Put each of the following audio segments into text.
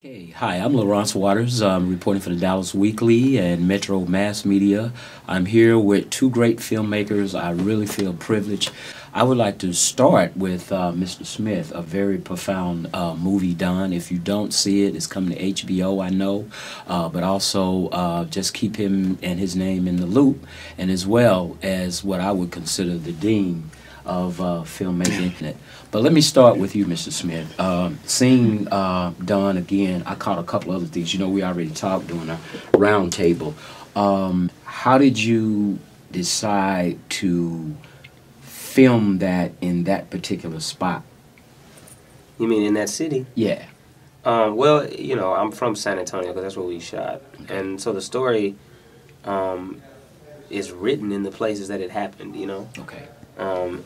Hey, hi, I'm Lawrence Waters. I'm reporting for the Dallas Weekly and Metro Mass Media. I'm here with two great filmmakers. I really feel privileged. I would like to start with Mr. Smith, a very profound movie done. If you don't see it, it's coming to HBO, I know, but also just keep him and his name in the loop, and as well as what I would consider the dean of filmmaking. But let me start with you, Mr. Smith. Seeing Don again, I caught a couple other things. You know, we already talked during a round table. How did you decide to film that in that particular spot? You mean in that city? Yeah. Well, I'm from San Antonio because that's where we shot. And so the story is written in the places that it happened, Okay.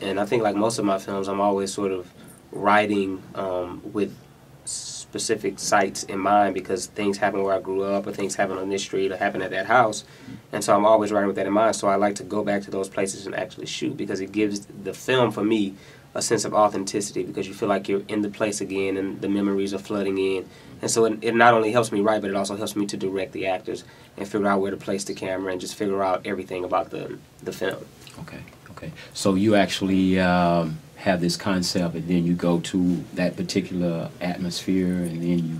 And I think like most of my films, I'm always sort of writing with specific sites in mind because things happen where I grew up or things happen on this street or happen at that house. And so I'm always writing with that in mind. So I like to go back to those places and actually shoot because it gives the film, for me, a sense of authenticity because you feel like you're in the place again and the memories are flooding in. And so it not only helps me write, but it also helps me to direct the actors and figure out where to place the camera and just figure out everything about the film. Okay. Okay. So you actually have this concept, and then you go to that particular atmosphere, and then you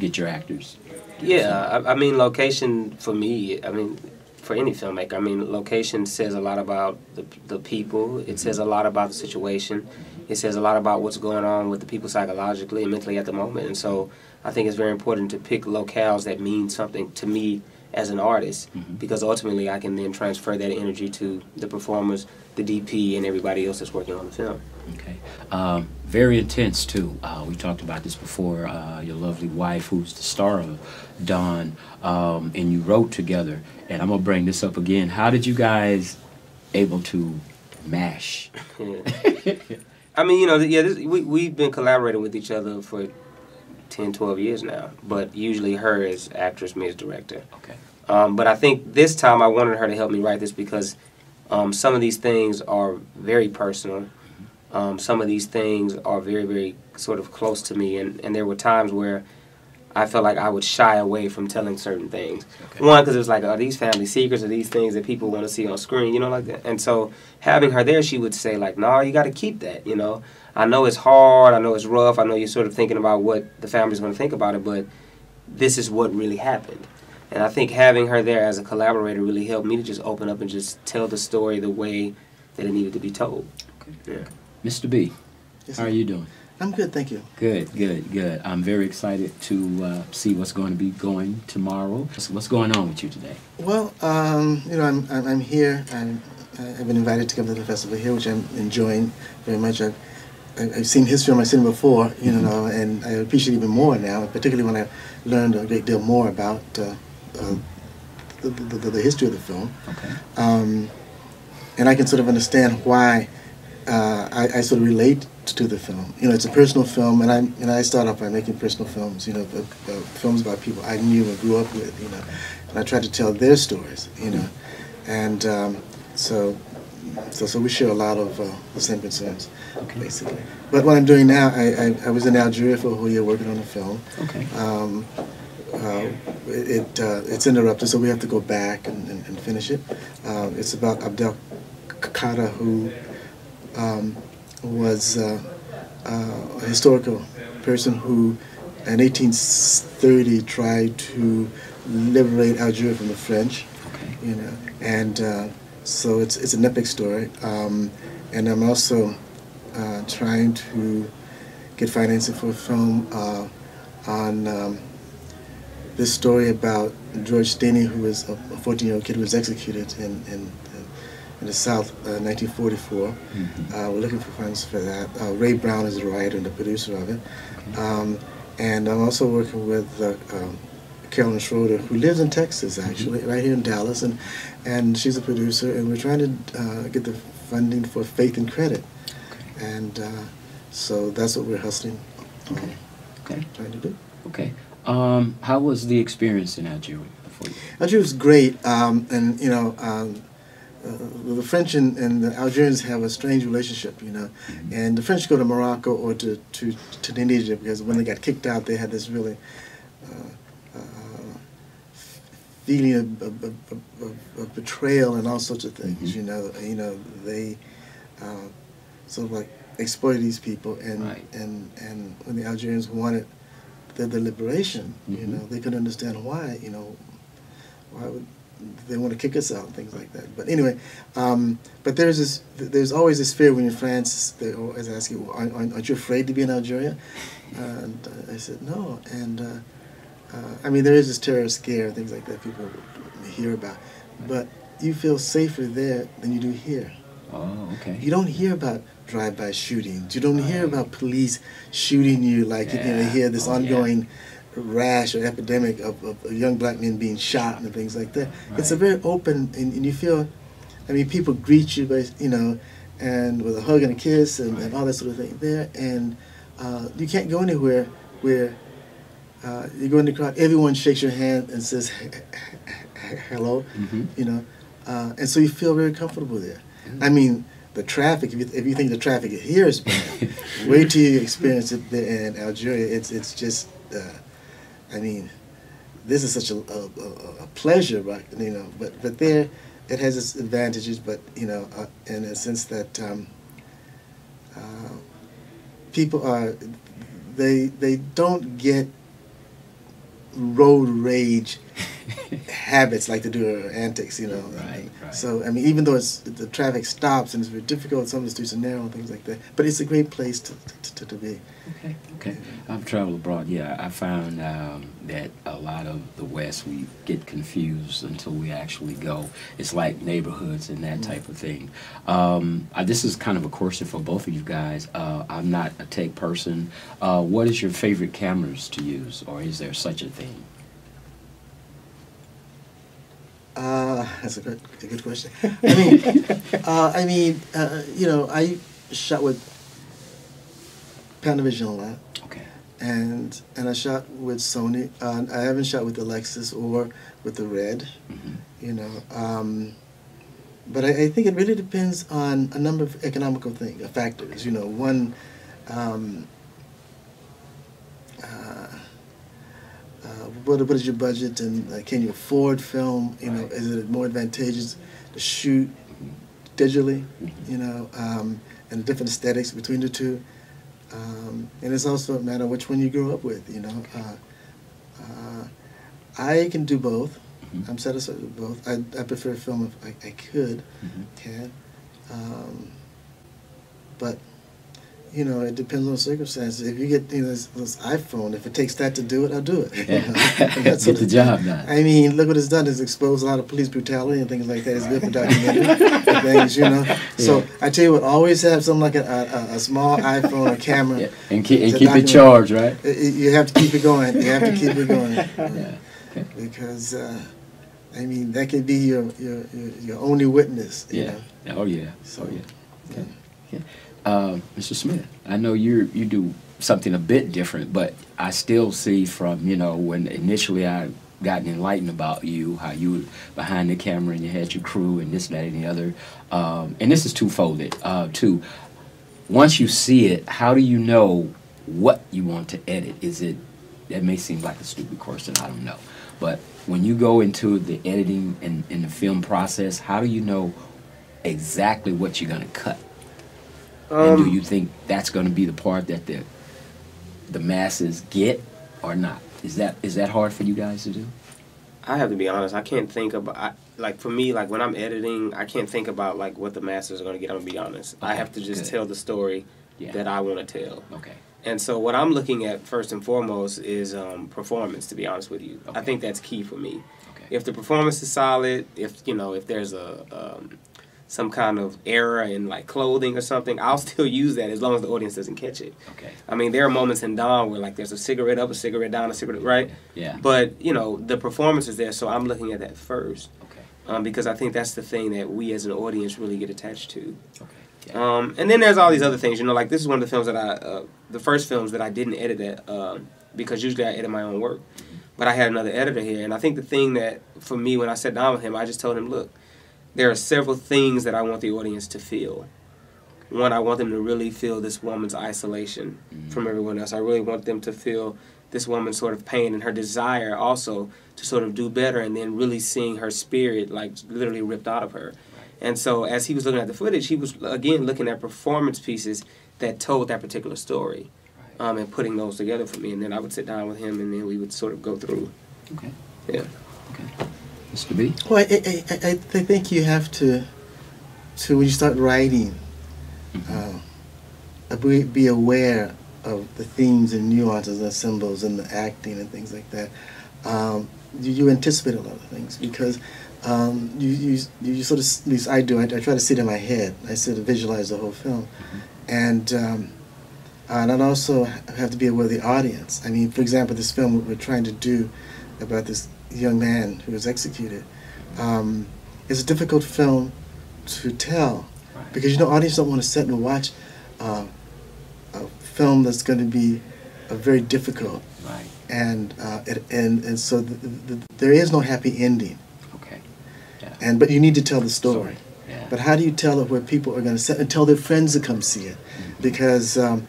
get your actors. Yeah, I mean, location for me, for any filmmaker, location says a lot about the people. It says a lot about the situation. It says a lot about what's going on with the people psychologically and mentally at the moment. And so I think it's very important to pick locales that mean something to me as an artist, because ultimately I can then transfer that energy to the performers, the DP, and everybody else that's working on the film. Okay. Very intense, too. We talked about this before. Your lovely wife, who's the star of Dawn, and you wrote together. And I'm going to bring this up again. How did you guys able to mash? We've been collaborating with each other for 10, 12 years now, but usually her as actress, me as director. Okay. But I think this time I wanted her to help me write this because some of these things are very personal. Some of these things are very, very sort of close to me, and there were times where I felt like I would shy away from telling certain things. Okay. One, because it was like, are these family secrets, or these things that people want to see on screen, like that. And so having her there, she would say like, no, you got to keep that, I know it's hard, I know it's rough, I know you're sort of thinking about what the family's going to think about it, but this is what really happened. And I think having her there as a collaborator really helped me to just open up and just tell the story the way that it needed to be told. Okay. Yeah. Mr. B, yes, how are you doing? I'm good, thank you. Good, good, good. I'm very excited to see what's going to be going tomorrow. So what's going on with you today? Well, I'm here, and I've been invited to come to the festival here, which I'm enjoying very much. I've seen his film, I've seen it before, and I appreciate it even more now, particularly when I learned a great deal more about the history of the film. Okay. And I can sort of understand why I sort of relate to the film. It's a personal film, and I start off by making personal films, films about people I knew and grew up with, and I try to tell their stories, and so we share a lot of the same concerns, basically. But what I'm doing now, I was in Algeria for a whole year working on the film. Okay. It's interrupted, so we have to go back and finish it. It's about Abdel Qaeda, who was a historical person who, in 1830, tried to liberate Algeria from the French. Okay. And so it's an epic story. And I'm also trying to get financing for a film on this story about George Staney, who was a 14-year-old kid who was executed in the South, 1944. We're looking for funds for that. Ray Brown is the writer and the producer of it. And I'm also working with Carolyn Schroeder, who lives in Texas, actually, right here in Dallas, and she's a producer, and we're trying to get the funding for Faith and Credit. Okay. And so that's what we're hustling on, trying to do. Okay. How was the experience in Algeria for you? Algeria was great, and the French and the Algerians have a strange relationship, and the French go to Morocco or to Tunisia because when they got kicked out, they had this really feeling of betrayal and all sorts of things. Mm-hmm. You know, they sort of like exploited these people, and Right. and when the Algerians wanted their liberation, Mm-hmm. they couldn't understand why. Why would they want to kick us out and things like that? But anyway, but there's always this fear when you're in France. They always ask you, aren't you afraid to be in Algeria? And I said no. And I mean, there is this terror scare and things like that people hear about, but you feel safer there than you do here. Oh, okay. You don't hear about drive-by shootings. You don't hear about police shooting you like you hear this ongoing rash or epidemic of young black men being shot and things like that. Right. It's a very open, and you feel, I mean, people greet you, by, and with a hug and a kiss and all that sort of thing there. And you can't go anywhere where you go in the crowd, everyone shakes your hand and says hello, Mm-hmm. And so you feel very comfortable there. I mean, the traffic, if you think the traffic here is bad, wait till you experience it there in Algeria. It's just, I mean, this is such a pleasure, right? But there it has its advantages, but, in a sense that people they don't get road rage habits like to do, or antics, Right. So, I mean, even though the traffic stops and it's very difficult, some of the streets are narrow and things like that, but it's a great place to be. Okay. I've traveled abroad. Yeah, I found that a lot of the West, we get confused until we actually go. It's like neighborhoods and that type of thing. This is kind of a question for both of you guys. I'm not a tech person. What is your favorite cameras to use, or is there such a thing? That's a good question. I mean, I shot with Panavision a lot. Okay. And I shot with Sony. I haven't shot with the Lexus or with the Red. Mm-hmm. But I think it really depends on a number of economical factors. One. What is your budget, and can you afford film? Is it more advantageous to shoot digitally? And the different aesthetics between the two. And it's also a matter of which one you grew up with. I can do both. Mm-hmm. I'm satisfied with both. I prefer film if I could. Mm-hmm. Can. But it depends on the circumstances. If you get this iPhone, if it takes that to do it, I'll do it. Get the job done. I mean, look what it's done. It's exposed a lot of police brutality and things like that. It's good for documentary things, So I tell you what, always have something like a small iPhone or camera. Yeah. And keep it charged, right? You have to keep it going. You have to keep it going. Yeah. Okay. Because, I mean, that can be your only witness. Yeah. Oh, yeah. So, oh, yeah. Okay. Yeah. Mr. Smith, I know you do something a bit different, but I still see from, when initially I got enlightened about you, how you were behind the camera and you had your crew and this, that, and the other. And this is twofolded. Once you see it, how do you know what you want to edit? That may seem like a stupid question, I don't know. But when you go into the editing and the film process, how do you know exactly what you're going to cut? And do you think that's going to be the part that the masses get or not? Is that hard for you guys to do? I have to be honest. I can't think about for me, when I'm editing, I can't think about what the masses are going to get. I'm gonna be honest. Okay, I have to just tell the story that I want to tell. Okay. And so what I'm looking at first and foremost is performance. To be honest with you, Okay. I think that's key for me. Okay. If the performance is solid, if there's some kind of error in clothing or something, I'll still use that as long as the audience doesn't catch it. Okay. I mean, there are moments in Dawn where there's a cigarette up, a cigarette down, a cigarette right. Yeah. But the performance is there, so I'm looking at that first. Okay. Because I think that's the thing that we as an audience really get attached to. Okay. Yeah. And then there's all these other things. This is one of the films that the first films that I didn't edit because usually I edit my own work. Mm-hmm. But I had another editor here, and I think the thing that for me when I sat down with him, I just told him, look, there are several things that I want the audience to feel. One, I want them to really feel this woman's isolation from everyone else. I really want them to feel this woman's sort of pain and her desire also to sort of do better, and then really seeing her spirit like literally ripped out of her. And so as he was looking at the footage, he was again looking at performance pieces that told that particular story, and putting those together for me. And then I would sit down with him, and then we would sort of go through. Okay. Yeah. Okay. Mr. B? Well, I think you have to when you start writing, be aware of the themes and nuances and symbols and the acting and things like that. You anticipate a lot of things because you sort of, at least I do, I try to see it in my head. I sort of visualize the whole film. And I also have to be aware of the audience. I mean, for example, this film we're trying to do about this young man who was executed. It's a difficult film to tell because, you know, audience don't want to sit and watch a film that's going to be very difficult. Right. And so there is no happy ending. Okay. Yeah. But you need to tell the story. Yeah. But how do you tell it where people are going to sit and tell their friends to come see it? Because I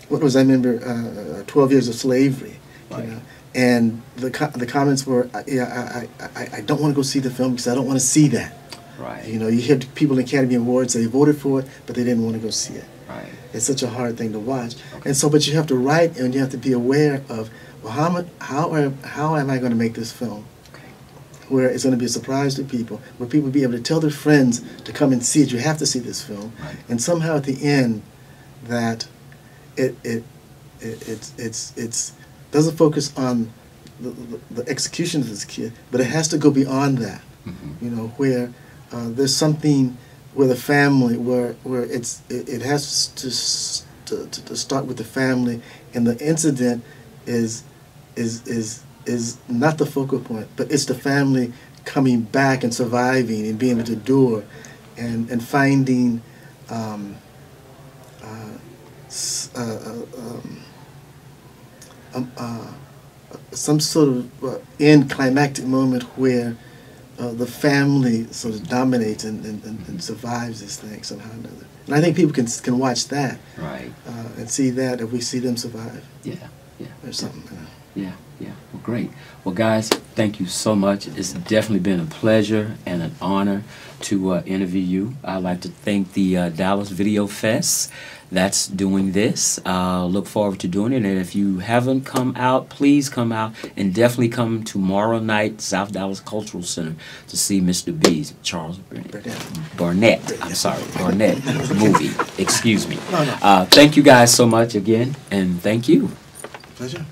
remember 12 Years of Slavery. Right. You know, and the comments were, I don't want to go see the film because I don't want to see that. Right. You know, you hear people in Academy Awards, they voted for it, but they didn't want to go see it. Right. It's such a hard thing to watch. Okay. And so, but you have to write and you have to be aware of, well, how am I going to make this film? Okay. Where it's going to be a surprise to people, where people will be able to tell their friends to come and see it. You have to see this film. Right. And somehow at the end, that it doesn't focus on the execution of this kid, but it has to go beyond that. You know, where there's something where the family, where it has to start with the family, and the incident is not the focal point, but it's the family coming back and surviving and being able to endure, and finding some sort of end climactic moment where the family sort of dominates and survives this thing somehow or another. And I think people can watch that, Right. And see that if we see them survive. Yeah. Yeah. Or something. Yeah. Yeah. Well, great. Well, guys, thank you so much. It's definitely been a pleasure and an honor to interview you. I'd like to thank the Dallas Video Fest that's doing this. Look forward to doing it. And if you haven't come out, please come out, and definitely come tomorrow night, South Dallas Cultural Center, to see Mr. B's, Charles Burnett. I'm sorry, Burnett movie. Excuse me. No. Thank you guys so much again, and thank you. Pleasure.